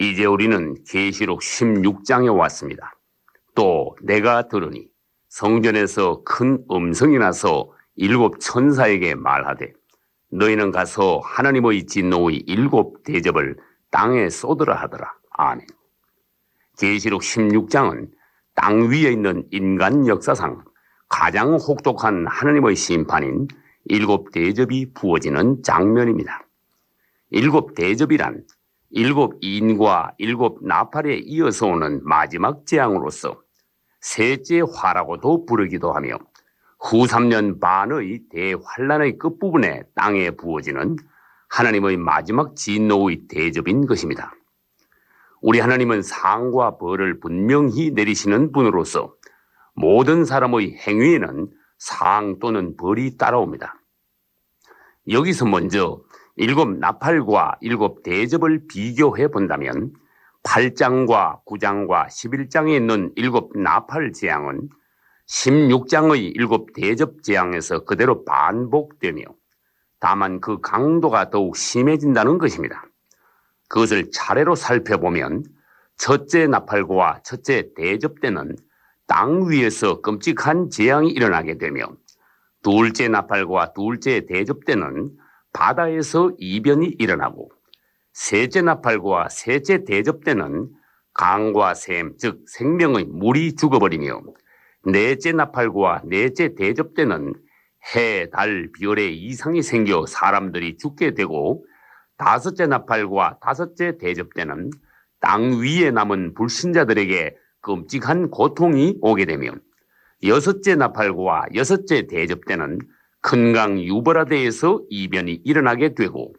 이제 우리는 계시록 16장에 왔습니다. 또 내가 들으니 성전에서 큰 음성이 나서 일곱 천사에게 말하되 너희는 가서 하나님의 진노의 일곱 대접을 땅에 쏟으라 하더라. 아멘. 계시록 16장은 땅 위에 있는 인간 역사상 가장 혹독한 하나님의 심판인 일곱 대접이 부어지는 장면입니다. 일곱 대접이란 일곱 인과 일곱 나팔에 이어서 오는 마지막 재앙으로서 셋째 화라고도 부르기도 하며 후 3년 반의 대환란의 끝부분에 땅에 부어지는 하나님의 마지막 진노의 대접인 것입니다. 우리 하나님은 상과 벌을 분명히 내리시는 분으로서 모든 사람의 행위에는 상 또는 벌이 따라옵니다. 여기서 먼저 일곱 나팔과 일곱 대접을 비교해 본다면 8장과 9장과 11장에 있는 일곱 나팔 재앙은 16장의 일곱 대접 재앙에서 그대로 반복되며 다만 그 강도가 더욱 심해진다는 것입니다. 그것을 차례로 살펴보면 첫째 나팔과 첫째 대접 때는 땅 위에서 끔찍한 재앙이 일어나게 되며 둘째 나팔과 둘째 대접 때는 바다에서 이변이 일어나고 셋째 나팔과 셋째 대접 때는 강과 샘, 즉 생명의 물이 죽어버리며 넷째 나팔과 넷째 대접 때는 해, 달, 별에 이상이 생겨 사람들이 죽게 되고 다섯째 나팔과 다섯째 대접 때는 땅 위에 남은 불신자들에게 끔찍한 고통이 오게 되며 여섯째 나팔과 여섯째 대접 때는 큰 강 유브라데에서 이변이 일어나게 되고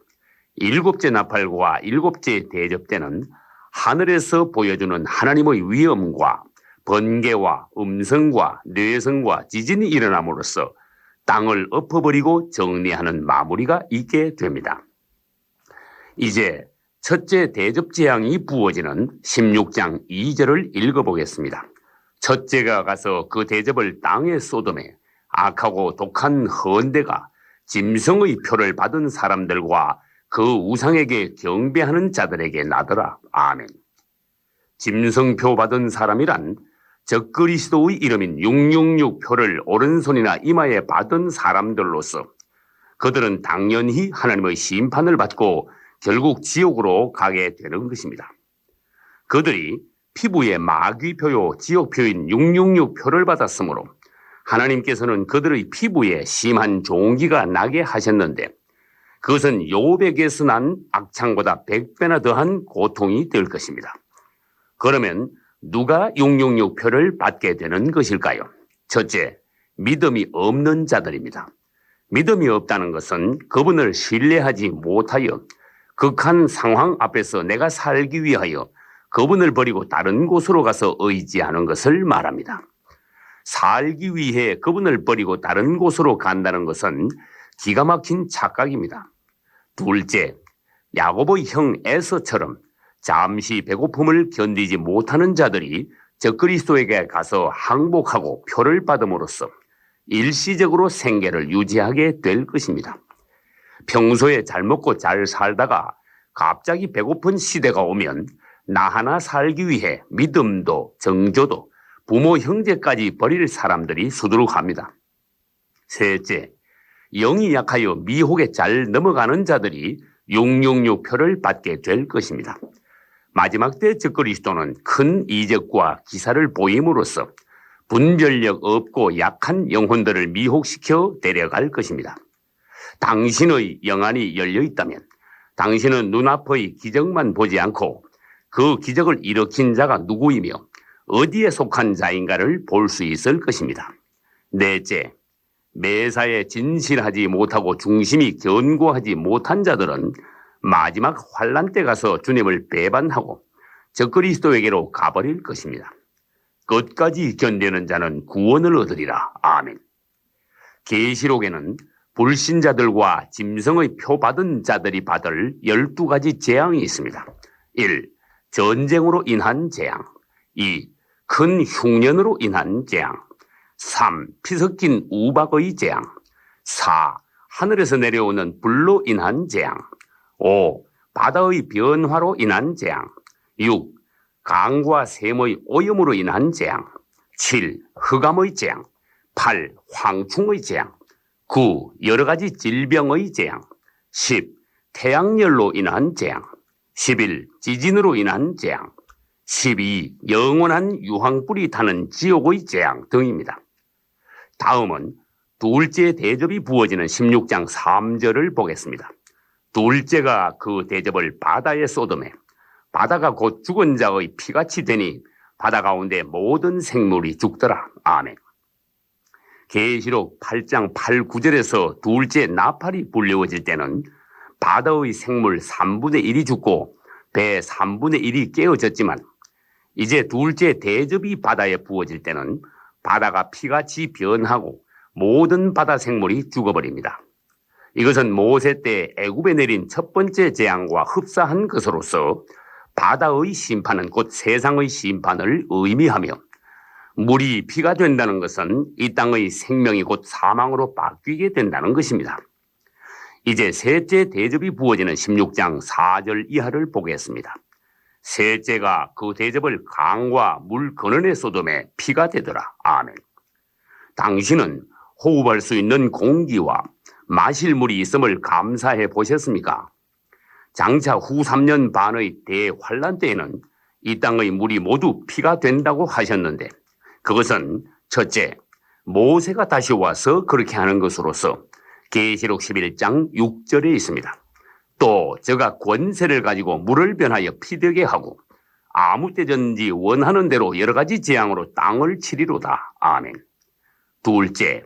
일곱째 나팔과 일곱째 대접 때는 하늘에서 보여주는 하나님의 위엄과 번개와 음성과 뇌성과 지진이 일어남으로써 땅을 엎어버리고 정리하는 마무리가 있게 됩니다. 이제 첫째 대접 재앙이 부어지는 16장 2절을 읽어보겠습니다. 첫째가 가서 그 대접을 땅에 쏟음에 악하고 독한 헌대가 짐승의 표를 받은 사람들과 그 우상에게 경배하는 자들에게 나더라. 아멘. 짐승표 받은 사람이란 적그리스도의 이름인 666표를 오른손이나 이마에 받은 사람들로서 그들은 당연히 하나님의 심판을 받고 결국 지옥으로 가게 되는 것입니다. 그들이 피부에 마귀표요 지옥표인 666표를 받았으므로 하나님께서는 그들의 피부에 심한 종기가 나게 하셨는데 그것은 욥에게서 난 악창보다 100배나 더한 고통이 될 것입니다. 그러면 누가 666표를 받게 되는 것일까요? 첫째, 믿음이 없는 자들입니다. 믿음이 없다는 것은 그분을 신뢰하지 못하여 극한 상황 앞에서 내가 살기 위하여 그분을 버리고 다른 곳으로 가서 의지하는 것을 말합니다. 살기 위해 그분을 버리고 다른 곳으로 간다는 것은 기가 막힌 착각입니다. 둘째, 야고보의 형 에서처럼 잠시 배고픔을 견디지 못하는 자들이 적그리스도에게 가서 항복하고 표를 받음으로써 일시적으로 생계를 유지하게 될 것입니다. 평소에 잘 먹고 잘 살다가 갑자기 배고픈 시대가 오면 나 하나 살기 위해 믿음도 정조도 부모 형제까지 버릴 사람들이 수두룩합니다. 셋째, 영이 약하여 미혹에 잘 넘어가는 자들이 666표를 받게 될 것입니다. 마지막 때 적그리스도는 큰 이적과 기사를 보임으로써 분별력 없고 약한 영혼들을 미혹시켜 데려갈 것입니다. 당신의 영안이 열려 있다면 당신은 눈앞의 기적만 보지 않고 그 기적을 일으킨 자가 누구이며 어디에 속한 자인가를 볼 수 있을 것입니다. 넷째, 매사에 진실하지 못하고 중심이 견고하지 못한 자들은 마지막 환란 때 가서 주님을 배반하고 적그리스도에게로 가버릴 것입니다. 끝까지 견디는 자는 구원을 얻으리라. 아멘. 계시록에는 불신자들과 짐승의 표 받은 자들이 받을 12가지 재앙이 있습니다. 1. 전쟁으로 인한 재앙. 2. 큰 흉년으로 인한 재앙. 3. 피 섞인 우박의 재앙. 4. 하늘에서 내려오는 불로 인한 재앙. 5. 바다의 변화로 인한 재앙. 6. 강과 샘의 오염으로 인한 재앙. 7. 흑암의 재앙. 8. 황충의 재앙. 9. 여러 가지 질병의 재앙. 10. 태양열로 인한 재앙. 11. 지진으로 인한 재앙. 12. 영원한 유황불이 타는 지옥의 재앙 등입니다. 다음은 둘째 대접이 부어지는 16장 3절을 보겠습니다. 둘째가 그 대접을 바다에 쏟음에 바다가 곧 죽은 자의 피같이 되니 바다 가운데 모든 생물이 죽더라. 아멘. 계시록 8장 8, 9절에서 둘째 나팔이 불려워질 때는 바다의 생물 3분의 1이 죽고 배 3분의 1이 깨어졌지만 이제 둘째 대접이 바다에 부어질 때는 바다가 피같이 변하고 모든 바다 생물이 죽어버립니다. 이것은 모세 때 애굽에 내린 첫 번째 재앙과 흡사한 것으로서 바다의 심판은 곧 세상의 심판을 의미하며 물이 피가 된다는 것은 이 땅의 생명이 곧 사망으로 바뀌게 된다는 것입니다. 이제 셋째 대접이 부어지는 16장 4절 이하를 보겠습니다. 셋째가 그 대접을 강과 물 근원에 쏟음에 피가 되더라. 아멘. 당신은 호흡할 수 있는 공기와 마실 물이 있음을 감사해 보셨습니까? 장차 후 3년 반의 대환란 때에는 이 땅의 물이 모두 피가 된다고 하셨는데 그것은 첫째, 모세가 다시 와서 그렇게 하는 것으로서 계시록 11장 6절에 있습니다. 또 저가 권세를 가지고 물을 변하여 피되게 하고 아무 때든지 원하는 대로 여러 가지 재앙으로 땅을 치리로다. 아멘. 둘째,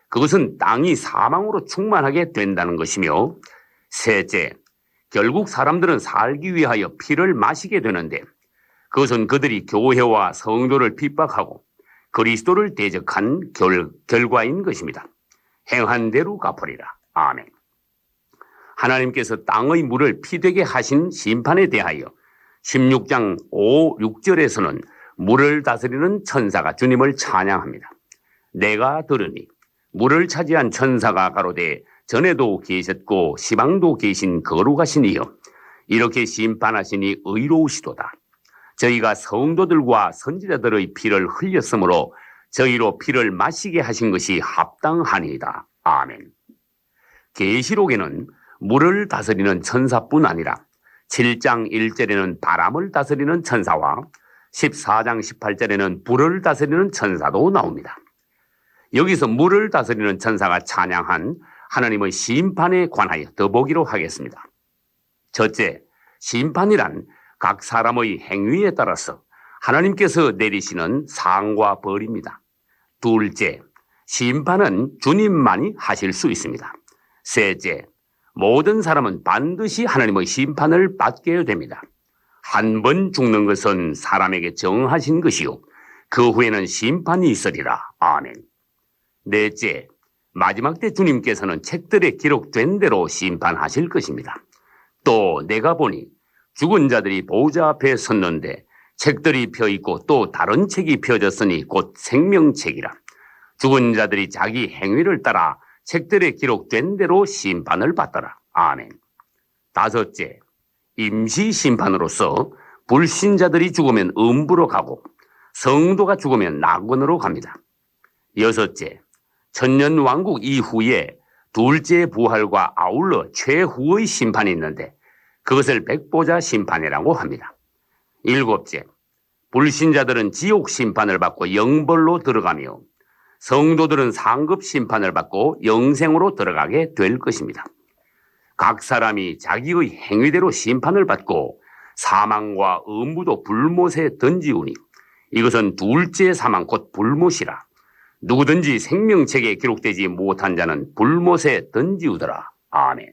그것은 땅이 사망으로 충만하게 된다는 것이며 셋째, 결국 사람들은 살기 위하여 피를 마시게 되는데 그것은 그들이 교회와 성도를 핍박하고 그리스도를 대적한 결과인 것입니다. 행한 대로 갚으리라. 아멘. 하나님께서 땅의 물을 피되게 하신 심판에 대하여 16장 5, 6절에서는 물을 다스리는 천사가 주님을 찬양합니다. 내가 들으니 물을 차지한 천사가 가로되 전에도 계셨고 시방도 계신 거룩하신 이여 이렇게 심판하시니 의로우시도다. 저희가 성도들과 선지자들의 피를 흘렸으므로 저희로 피를 마시게 하신 것이 합당하니이다. 아멘. 계시록에는 물을 다스리는 천사뿐 아니라 7장 1절에는 바람을 다스리는 천사와 14장 18절에는 불을 다스리는 천사도 나옵니다. 여기서 물을 다스리는 천사가 찬양한 하나님의 심판에 관하여 더 보기로 하겠습니다. 첫째, 심판이란 각 사람의 행위에 따라서 하나님께서 내리시는 상과 벌입니다. 둘째, 심판은 주님만이 하실 수 있습니다. 셋째, 모든 사람은 반드시 하나님의 심판을 받게 됩니다. 한 번 죽는 것은 사람에게 정하신 것이요 그 후에는 심판이 있으리라. 아멘. 넷째, 마지막 때 주님께서는 책들에 기록된 대로 심판하실 것입니다. 또 내가 보니 죽은 자들이 보좌 앞에 섰는데 책들이 펴있고 또 다른 책이 펴졌으니 곧 생명책이라. 죽은 자들이 자기 행위를 따라 책들에 기록된 대로 심판을 받더라. 아멘. 다섯째, 임시 심판으로서 불신자들이 죽으면 음부로 가고 성도가 죽으면 낙원으로 갑니다. 여섯째, 천년왕국 이후에 둘째 부활과 아울러 최후의 심판이 있는데 그것을 백보자 심판이라고 합니다. 일곱째, 불신자들은 지옥 심판을 받고 영벌로 들어가며 성도들은 상급 심판을 받고 영생으로 들어가게 될 것입니다. 각 사람이 자기의 행위대로 심판을 받고 사망과 음부도 불못에 던지우니 이것은 둘째 사망 곧 불못이라. 누구든지 생명책에 기록되지 못한 자는 불못에 던지우더라. 아멘.